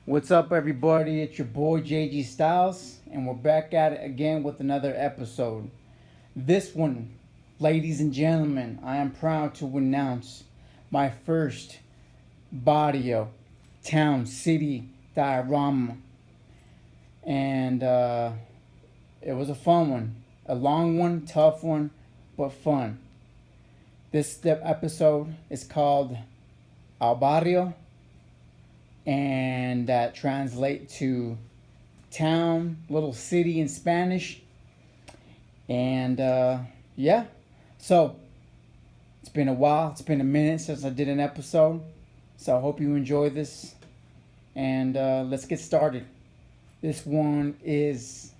What's up, everybody? It's your boy JG Styles, and we're back at it again with another episode. This one, ladies and gentlemen, I am proud to announce my first Barrio-Town city diorama, and it was a fun one, a long one, tough one, but fun. This episode is called Al Barrio, and that translate to town, little city in Spanish. And yeah, so it's been a while. It's been a minute since I did an episode. So I hope you enjoy this. And let's get started. This one is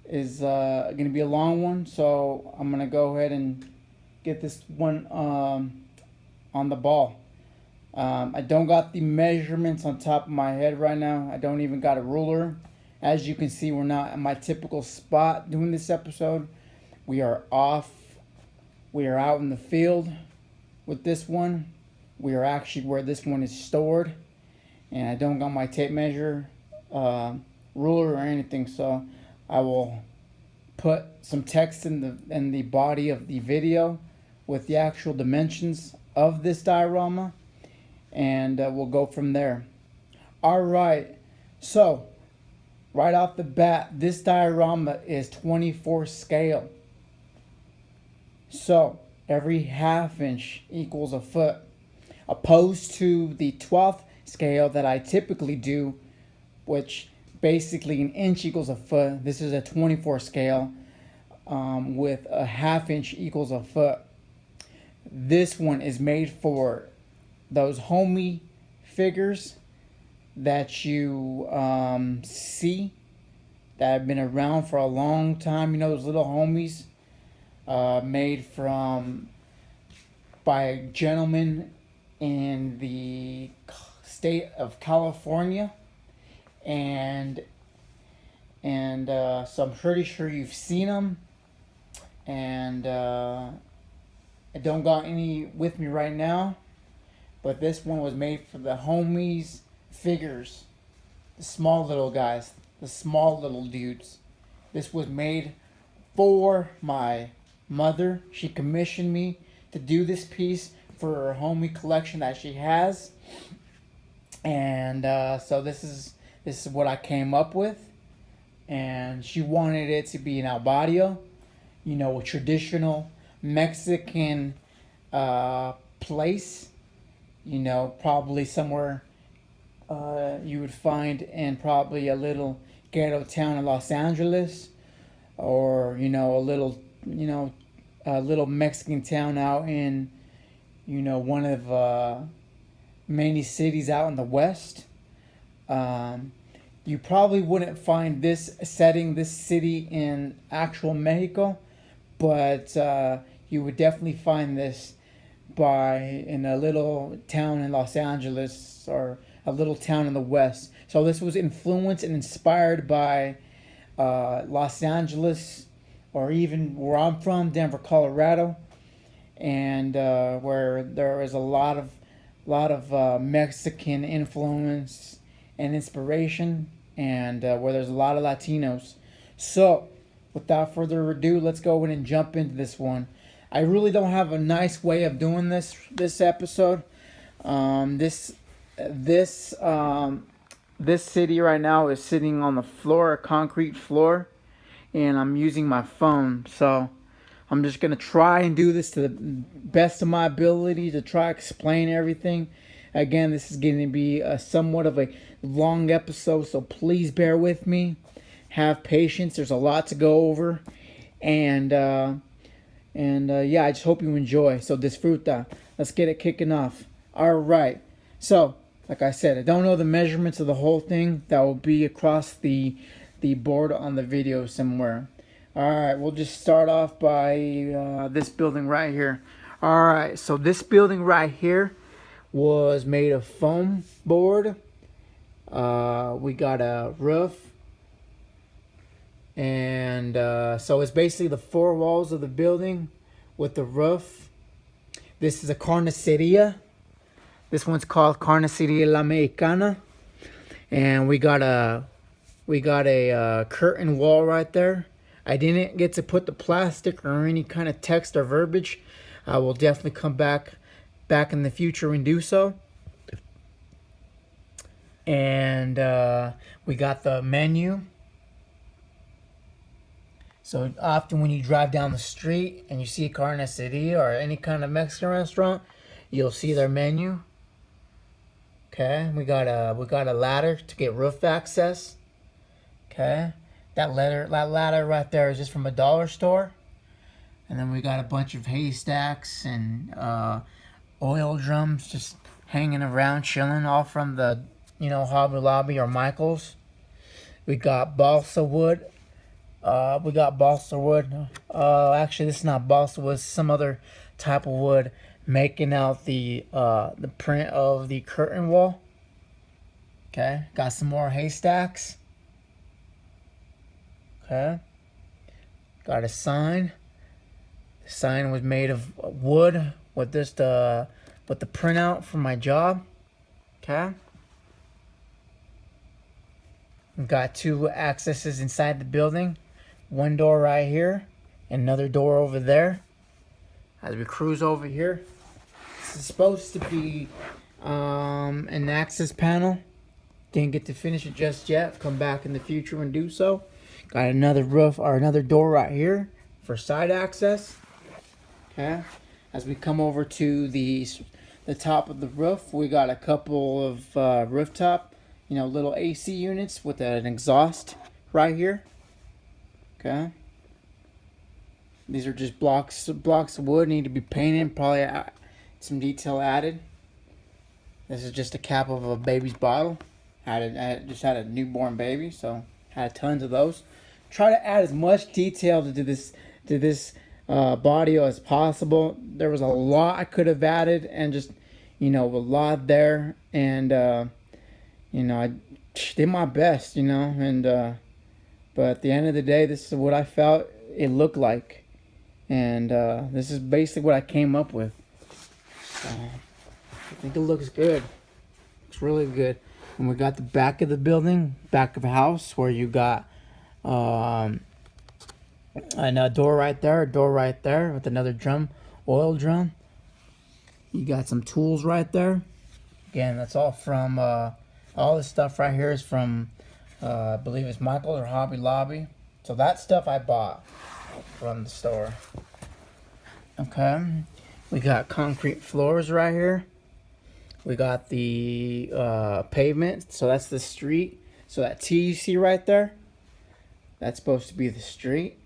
gonna be a long one, so I'm gonna go ahead and get this one on the ball. I don't got the measurements on top of my head right now. I don't even got a ruler. As you can see, we're not at my typical spot doing this episode. We are off. We are out in the field with this one. We are actually where this one is stored. And I don't got my tape measure, ruler or anything. So I will put some text in the body of the video with the actual dimensions of this diorama, and we'll go from there. All right, so right off the bat, this diorama is 24 scale. So every half inch equals a foot, opposed to the 12th scale that I typically do, which basically an inch equals a foot. This is a 24 scale with a half inch equals a foot. This one is made for those homey figures that you see that have been around for a long time. You know, those little homies made by gentlemen in the state of California, and so I'm pretty sure you've seen them. And I don't got any with me right now, but this one was made for the homies figures, the small little guys, the small little dudes. This was made for my mother. She commissioned me to do this piece for her homie collection that she has, and so this is what I came up with. And she wanted it to be an albarrio, you know, a traditional Mexican place, you know, probably somewhere you would find in probably a little ghetto town in Los Angeles, or a little Mexican town out in, one of many cities out in the West. You probably wouldn't find this setting, this city in actual Mexico, but you would definitely find this in a little town in Los Angeles, or a little town in the West. So this was influenced and inspired by Los Angeles, or even where I'm from, Denver, Colorado, and where there is a lot of Mexican influence and inspiration, and where there's a lot of Latinos. So without further ado, let's go in and jump into this one. I really don't have a nice way of doing this episode. This city right now is sitting on the floor, a concrete floor, and I'm using my phone. So I'm just gonna try and do this to the best of my ability to try to explain everything. Again, this is going to be somewhat of a long episode, so please bear with me. Have patience. There's a lot to go over, and yeah, I just hope you enjoy. So disfruta. Let's get it kicking off. All right. So, like I said, I don't know the measurements of the whole thing. That will be across the board on the video somewhere. All right. We'll just start off by this building right here. All right. So this building right here was made of foam board. We got a roof, and so it's basically the four walls of the building with the roof. This is a carniceria. This one's called Carniceria La Mexicana. And we got a curtain wall right there. I didn't get to put the plastic or any kind of text or verbiage. I will definitely come back in the future and do so. And we got the menu. So often when you drive down the street and you see a carniceria or any kind of Mexican restaurant, you'll see their menu. Okay, we got a ladder to get roof access. Okay, that ladder right there is just from a dollar store. And then we got a bunch of haystacks and oil drums just hanging around, chilling, all from the Hobby Lobby or Michael's. We got balsa wood. Actually, this is not balsa wood. It's some other type of wood, making out the print of the curtain wall. Okay, got some more haystacks. Okay, got a sign. The sign was made of wood with just with the printout from my job. Okay. Got two accesses inside the building. One door right here, another door over there. As we cruise over here, this is supposed to be an access panel. Didn't get to finish it just yet. Come back in the future and do so. Got another another door right here for side access. Okay. As we come over to the top of the roof, we got a couple of rooftop, little AC units with an exhaust right here. Okay. These are just blocks of wood, need to be painted, probably some detail added. This is just a cap of a baby's bottle. Just had a newborn baby, so had tons of those. Try to add as much detail to this body as possible. There was a lot I could have added, and just a lot there, and I did my best, but at the end of the day, this is what I felt it looked like, and this is basically what I came up with. I think it looks good. Looks really good. And we got the back of the building, back of the house, where you got and a door right there with another oil drum. You got some tools right there. Again, that's all from all this stuff right here is from I believe it's Michael's or Hobby Lobby. So that stuff I bought from the store. Okay, we got concrete floors right here. We got the pavement, so that's the street. So that T you see right there, that's supposed to be the street.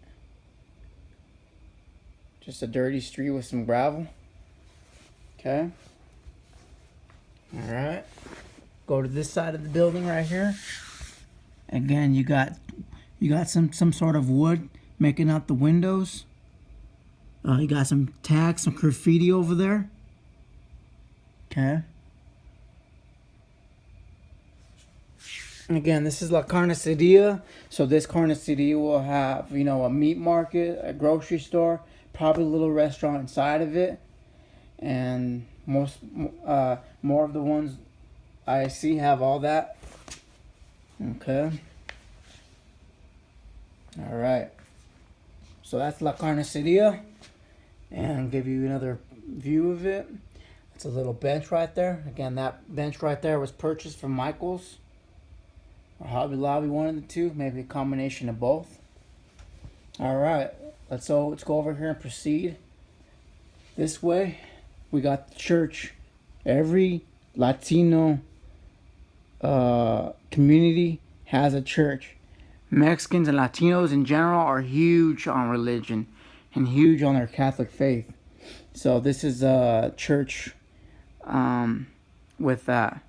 Just a dirty street with some gravel. Okay. All right. Go to this side of the building right here. Again, you got some sort of wood making out the windows. You got some tags, some graffiti over there. Okay. And again, this is La Carniceria. So this carniceria will have, a meat market, a grocery store, probably a little restaurant inside of it. And more of the ones I see have all that. Okay. All right. So that's La Carniceria. And give you another view of it. It's a little bench right there. Again, that bench right there was purchased from Michael's or Hobby Lobby, one of the two, maybe a combination of both. All right, let's go over here and proceed this way. We got the church. Every Latino community has a church. Mexicans and Latinos in general are huge on religion and huge on their Catholic faith. So this is a church with that.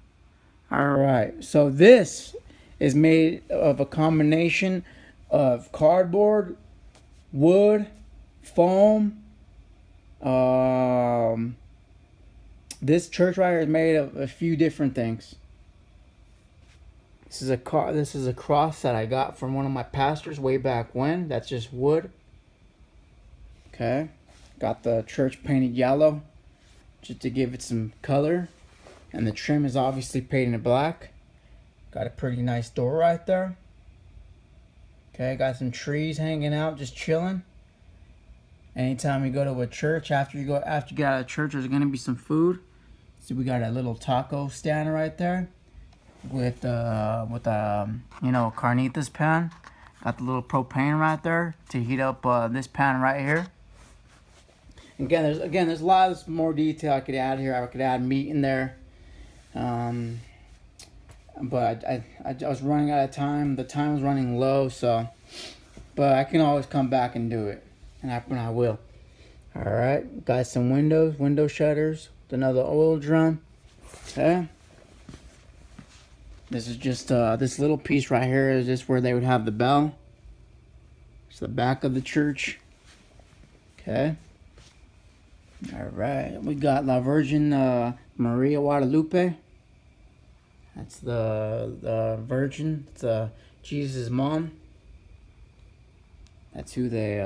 All right, so this is made of a combination of cardboard, wood, foam. This church right here is made of a few different things. This is a cross that I got from one of my pastors way back when. That's just wood. Okay, got the church painted yellow just to give it some color, and the trim is obviously painted black. Got a pretty nice door right there. Okay, got some trees hanging out, just chilling. Anytime you go to a church, after you get out of church, there's gonna be some food. So we got a little taco stand right there with carnitas pan. Got the little propane right there to heat up this pan right here. Again, there's a lot more detail I could add here. I could add meat in there, but I was running out of time. The time was running low, so but I can always come back and do it, and I will. All right, got some window shutters. Another oil drum. Okay. This is just this little piece right here is just where they would have the bell. It's the back of the church. Okay. All right, we got La Virgin Maria Guadalupe. That's the Virgin. It's Jesus' mom. That's who they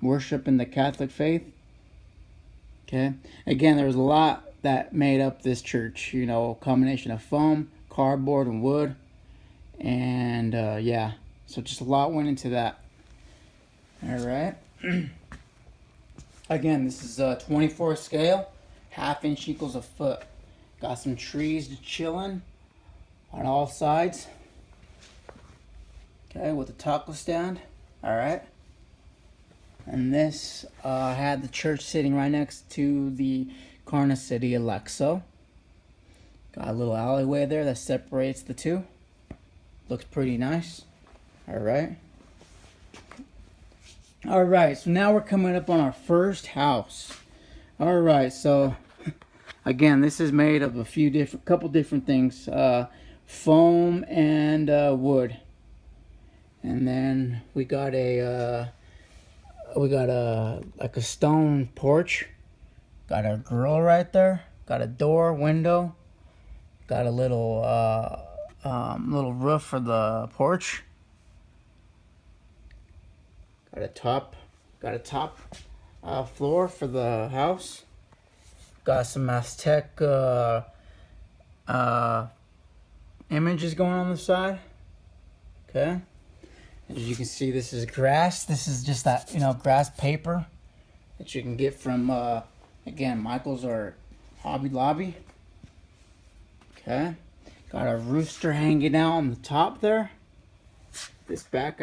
worship in the Catholic faith. Okay. Again, there's a lot that made up this church. You know, a combination of foam, cardboard, and wood. And yeah, so just a lot went into that. All right. Again, this is a 24 scale, 1/2 inch equals a foot. Got some trees just chilling on all sides. Okay, with the taco stand. All right. And this had the church sitting right next to the Carniceria Lexo. Got a little alleyway there that separates the two. Looks pretty nice. All right. All right, so now we're coming up on our first house. All right, so again, this is made of couple different things, foam and wood. And then we got like a stone porch. Got a grill right there. Got a door, window. Got a little roof for the porch. Got a top floor for the house. Got some Aztec images going on the side. Okay. As you can see, this is grass. This is just that, grass paper that you can get from, again, Michael's or Hobby Lobby. Okay. Got a rooster hanging out on the top there. This back,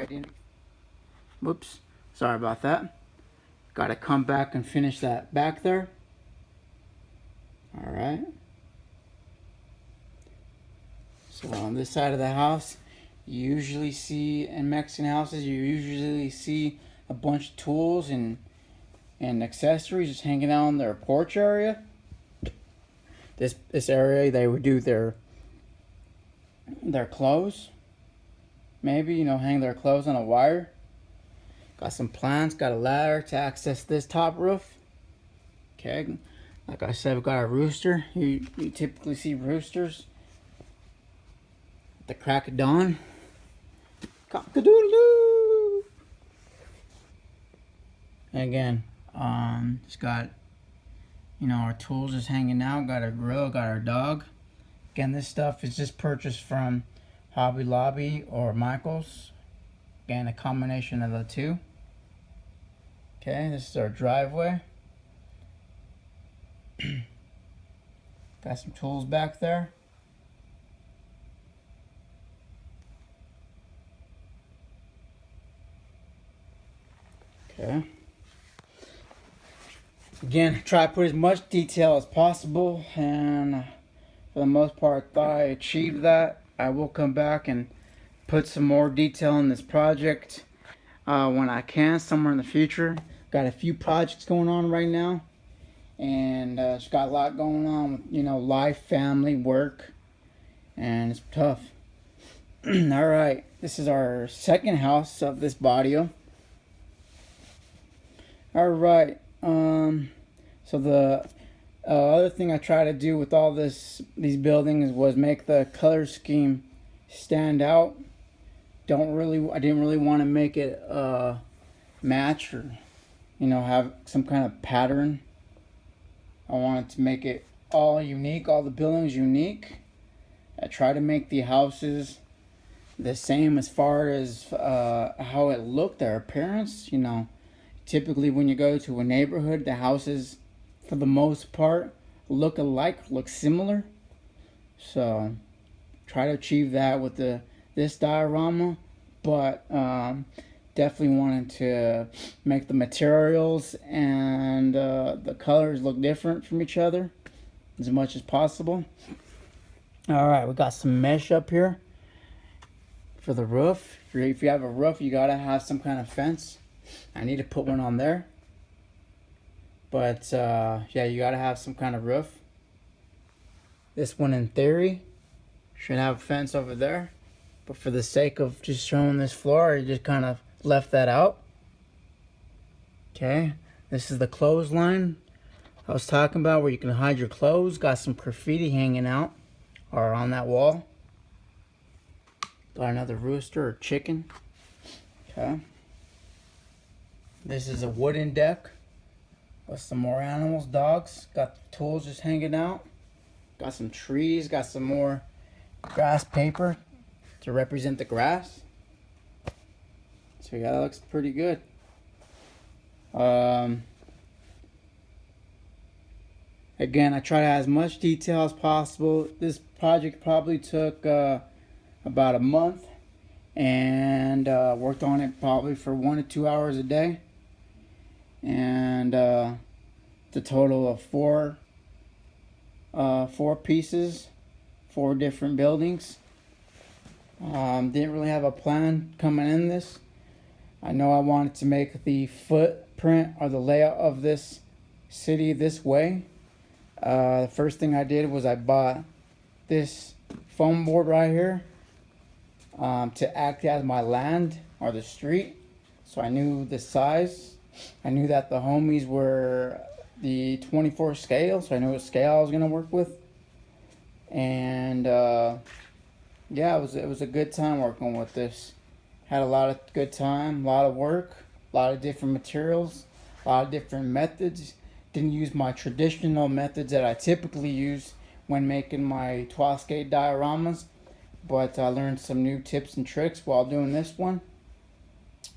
whoops, sorry about that. Got to come back and finish that back there. All right. So on this side of the house, you usually see in Mexican houses, you usually see a bunch of tools and accessories just hanging out on their porch area. This area, they would do their clothes. Maybe, hang their clothes on a wire. Got some plants, got a ladder to access this top roof. Okay, like I said, we've got a rooster. You typically see roosters at the crack of dawn. Cock-a-doodle-doo! Again, just got, our tools just hanging out. Got our grill, got our dog. Again, this stuff is just purchased from Hobby Lobby or Michael's. Again, a combination of the two. Okay, this is our driveway. Got some tools back there. Okay. Again, try to put as much detail as possible, and for the most part, I thought I achieved that. I will come back and put some more detail in this project when I can, somewhere in the future. Got a few projects going on right now, and just got a lot going on with, life, family, work, and it's tough. All right, this is our second house of this barrio. All right, so the other thing I try to do with all these buildings was make the color scheme stand out. I didn't really want to make it match or have some kind of pattern. I wanted to make it all unique, all the buildings unique. I try to make the houses the same as far as how it looked, their appearance. You know, typically when you go to a neighborhood, the houses, for the most part, look alike, look similar. So try to achieve that with this diorama, but definitely wanted to make the materials and the colors look different from each other as much as possible. All right, we got some mesh up here for the roof. If you have a roof, you gotta have some kind of fence. I need to put one on there, but yeah, you gotta have some kind of roof. This one, in theory, should have a fence over there, but for the sake of just showing this floor, I just kind of left that out. Okay, this is the clothesline I was talking about, where you can hide your clothes. Got some graffiti hanging out or on that wall. Got another rooster or chicken. Okay. This is a wooden deck with some more animals, dogs. Got the tools just hanging out. Got some trees. Got some more grass paper to represent the grass. So yeah, that looks pretty good. Again, I try to have as much detail as possible. This project probably took about a month, and worked on it probably for 1 to 2 hours a day, and the total of four pieces, 4 different buildings. Didn't really have a plan coming in this. I know I wanted to make the footprint or the layout of this city this way. The first thing I did was I bought this foam board right here to act as my land or the street. So I knew the size. I knew that the homies were the 24 scale, so I knew what scale I was gonna work with. And yeah, it was a good time working with this. Had a lot of good time, a lot of work, a lot of different materials, a lot of different methods. Didn't use my traditional methods that I typically use when making my 12 skate dioramas, but I learned some new tips and tricks while doing this one.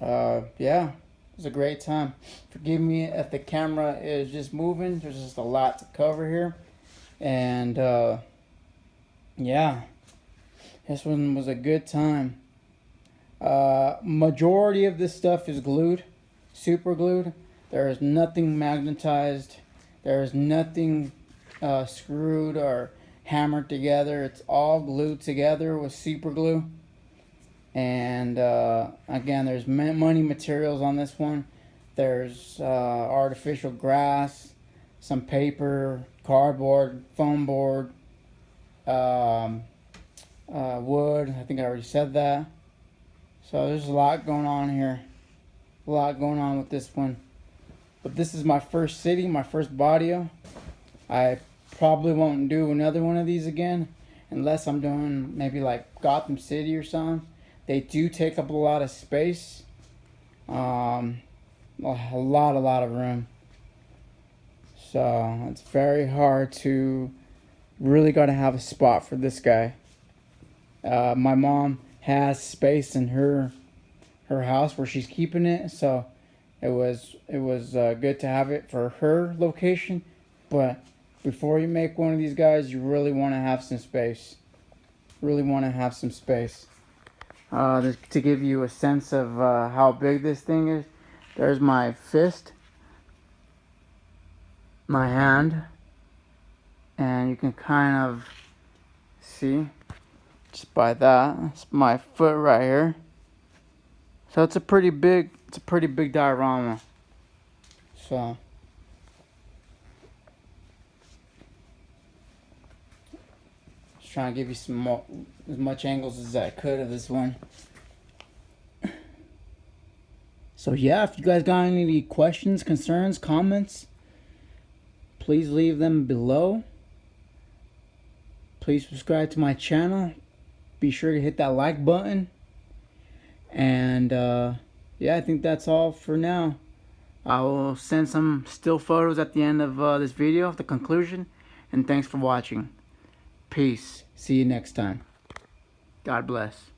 Yeah, it was a great time. Forgive me if the camera is just moving. There's just a lot to cover here. And yeah, this one was a good time. Majority of this stuff is glued, super glued. There is nothing magnetized. There is nothing screwed or hammered together. It's all glued together with super glue. And again, there's money materials on this one. There's artificial grass, some paper, cardboard, foam board, wood. I think I already said that. So there's a lot going on here. A lot going on with this one. But this is my first city, my first barrio. I probably won't do another one of these again unless I'm doing maybe like Gotham City or something. They do take up a lot of space. A lot of room. So it's very hard to really gotta have a spot for this guy. My mom has space in her house where she's keeping it, so it was good to have it for her location. But before you make one of these guys, you really want to have some space. To give you a sense of how big this thing is, there's my fist, my hand, and you can kind of see just by that. It's my foot right here. So it's a pretty big diorama. So just trying to give you some more, as much angles as I could of this one. So yeah, if you guys got any questions, concerns, comments, please leave them below. Please subscribe to my channel. Be sure to hit that like button. And yeah, I think that's all for now. I will send some still photos at the end of this video, the conclusion. And thanks for watching. Peace. See you next time. God bless.